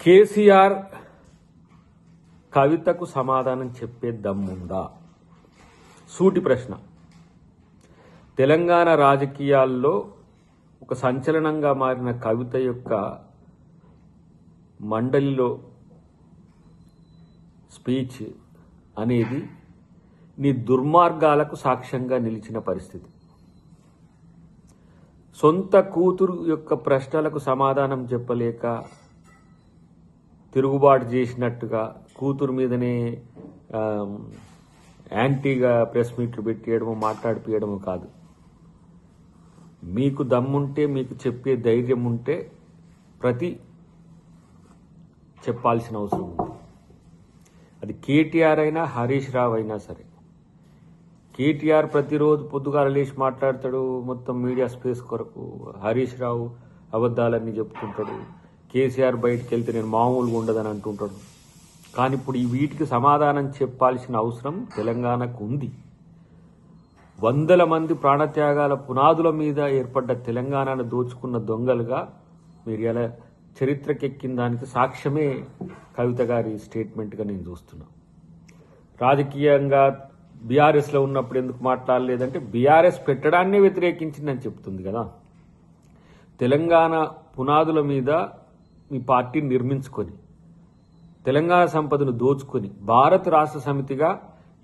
కేసీఆర్ కవితకు సమాధానం చెప్పే దమ్ముందా? సూటి ప్రశ్న. తెలంగాణ రాజకీయాల్లో ఒక సంచలనంగా మారిన కవిత యొక్క మండలిలో స్పీచ్ అనేది నీ దుర్మార్గాలకు సాక్ష్యంగా నిలిచిన పరిస్థితి. సొంత కూతురు యొక్క ప్రశ్నలకు సమాధానం చెప్పలేక తిరుగుబాటు చేసినట్టుగా కూతురు మీదనే యాంటీగా ప్రెస్ మీట్లు పెట్టేయడము, మాట్లాడిపోయడము కాదు. మీకు దమ్ముంటే, మీకు చెప్పే ధైర్యం ఉంటే చెప్పాల్సిన అవసరం ఉంది. అది కేటీఆర్ అయినా హరీష్ రావు అయినా సరే. కేటీఆర్ ప్రతిరోజు పొద్దుగాల లేచి మాట్లాడతాడు మొత్తం మీడియా స్పేస్ కొరకు. హరీష్ రావు అబద్ధాలన్నీ చెప్పుకుంటాడు. కేసీఆర్ బయటికి వెళ్తే నేను మామూలుగా ఉండదని అంటుంటాడు. కానీ ఇప్పుడు ఈ వీటికి సమాధానం చెప్పాల్సిన అవసరం తెలంగాణకు ఉంది. వందల మంది ప్రాణత్యాగాల పునాదుల మీద ఏర్పడ్డ తెలంగాణను దోచుకున్న దొంగలుగా మీరు ఎలా చరిత్రకెక్కిన దానికి సాక్ష్యమే కవిత గారి స్టేట్మెంట్గా నేను చూస్తున్నా. రాజకీయంగా బీఆర్ఎస్లో ఉన్నప్పుడు ఎందుకు మాట్లాడలేదంటే బీఆర్ఎస్ పెట్టడాన్నే వ్యతిరేకించిందని చెప్తుంది కదా. తెలంగాణ పునాదుల మీద మీ పార్టీని నిర్మించుకొని తెలంగాణ సంపదను దోచుకొని భారత రాష్ట్ర సమితిగా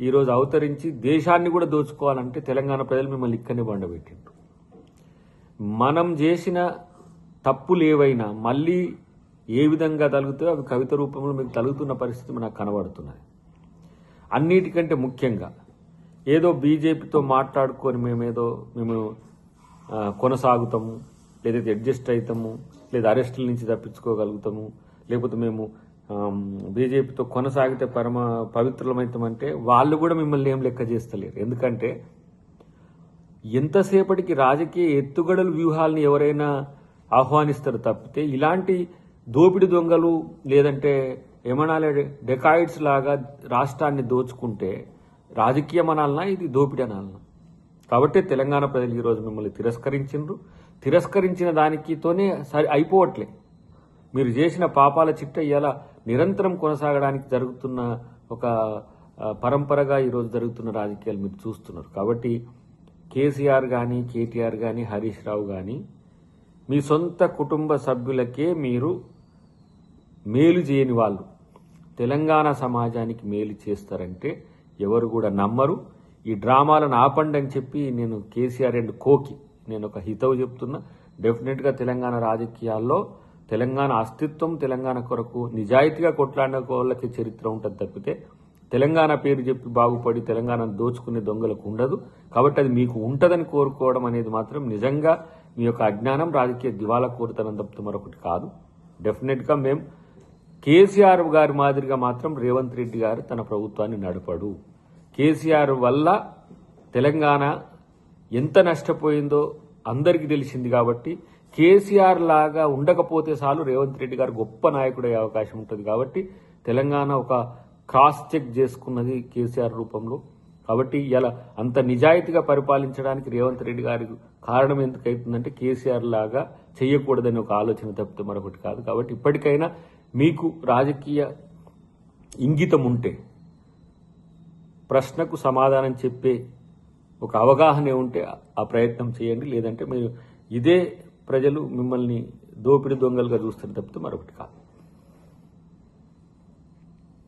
ఈరోజు అవతరించి దేశాన్ని కూడా దోచుకోవాలంటే తెలంగాణ ప్రజలు మిమ్మల్ని ఇక్కడనే బండబెట్టిండ్రు. మనం చేసిన తప్పులు ఏవైనా మళ్ళీ ఏ విధంగా తలుగుతాయో అవి కవిత రూపంలో మీకు తలుగుతున్న పరిస్థితి నాకు కనబడుతున్నాయి. అన్నిటికంటే ముఖ్యంగా ఏదో బీజేపీతో మాట్లాడుకొని మేము కొనసాగుతాము, లేదైతే అడ్జస్ట్ అవుతాము, లేదా అరెస్టుల నుంచి తప్పించుకోగలుగుతాము, లేకపోతే మేము బీజేపీతో కొనసాగితే పవిత్రమవుతామంటే వాళ్ళు కూడా మిమ్మల్ని ఏం లెక్క చేస్తలేరు. ఎందుకంటే ఎంతసేపటికి రాజకీయ ఎత్తుగడలు వ్యూహాలని ఎవరైనా ఆహ్వానిస్తారు తప్పితే ఇలాంటి దోపిడి దొంగలు లేదంటే ఏమనాలే డెకాయిడ్స్ లాగా రాష్ట్రాన్ని దోచుకుంటే రాజకీయం అనాలనా, ఇది దోపిడి అనాలనా? కాబట్టి తెలంగాణ ప్రజలు ఈరోజు మిమ్మల్ని తిరస్కరించిన దానికితోనే సరి అయిపోవట్లే. మీరు చేసిన పాపాల చిట్ట ఇలా నిరంతరం కొనసాగడానికి జరుగుతున్న ఒక పరంపరగా ఈరోజు జరుగుతున్న రాజకీయాలు మీరు చూస్తున్నారు. కాబట్టి కేసీఆర్ కానీ, కేటీఆర్ కానీ, హరీష్ రావు కానీ మీ సొంత కుటుంబ సభ్యులకే మీరు మేలు చేయని వాళ్ళు తెలంగాణ సమాజానికి మేలు చేస్తారంటే ఎవరు కూడా నమ్మరు. ఈ డ్రామాలను ఆపండి అని చెప్పి నేను కేసీఆర్ అండ్ కోకి నేను ఒక హితవు చెప్తున్నా. డెఫినెట్గా తెలంగాణ రాజకీయాల్లో తెలంగాణ అస్తిత్వం, తెలంగాణ కొరకు నిజాయితీగా కొట్లాడిన వాళ్ళకి చరిత్ర ఉంటుంది తప్పితే తెలంగాణ పేరు చెప్పి బాగుపడి తెలంగాణను దోచుకునే దొంగలకు ఉండదు. కాబట్టి అది మీకు ఉంటుందని కోరుకోవడం అనేది మాత్రం నిజంగా మీ యొక్క అజ్ఞానం, రాజకీయ దివాలా కోరుతనం తప్పితే మరొకటి కాదు. డెఫినెట్గా మేము కేసీఆర్ గారి మాదిరిగా మాత్రం రేవంత్ రెడ్డి గారు తన ప్రభుత్వాన్ని నడపడు. కేసీఆర్ వల్ల తెలంగాణ ఎంత నష్టపోయిందో అందరికీ తెలిసింది. కాబట్టి కేసీఆర్ లాగా ఉండకపోతే చాలు రేవంత్ రెడ్డి గారు గొప్ప నాయకుడు అయ్యే అవకాశం ఉంటుంది. కాబట్టి తెలంగాణ ఒక క్రాస్ చెక్ చేసుకున్నది కేసీఆర్ రూపంలో. కాబట్టి ఇలా అంత నిజాయితీగా పరిపాలించడానికి రేవంత్ రెడ్డి గారికి కారణం ఎందుకైతుందంటే కేసీఆర్ లాగా చేయకూడదని ఒక ఆలోచన తప్పితే మరొకటి కాదు. కాబట్టి ఇప్పటికైనా మీకు రాజకీయ ఇంగితం ఉంటే, ప్రశ్నకు సమాధానం చెప్పే ఒక అవగాహన ఉంటే ఆ ప్రయత్నం చేయండి. లేదంటే మీరు ఇదే ప్రజలు మిమ్మల్ని దోపిడి దొంగలుగా చూస్తారు తప్పితే మరొకటి కాదు.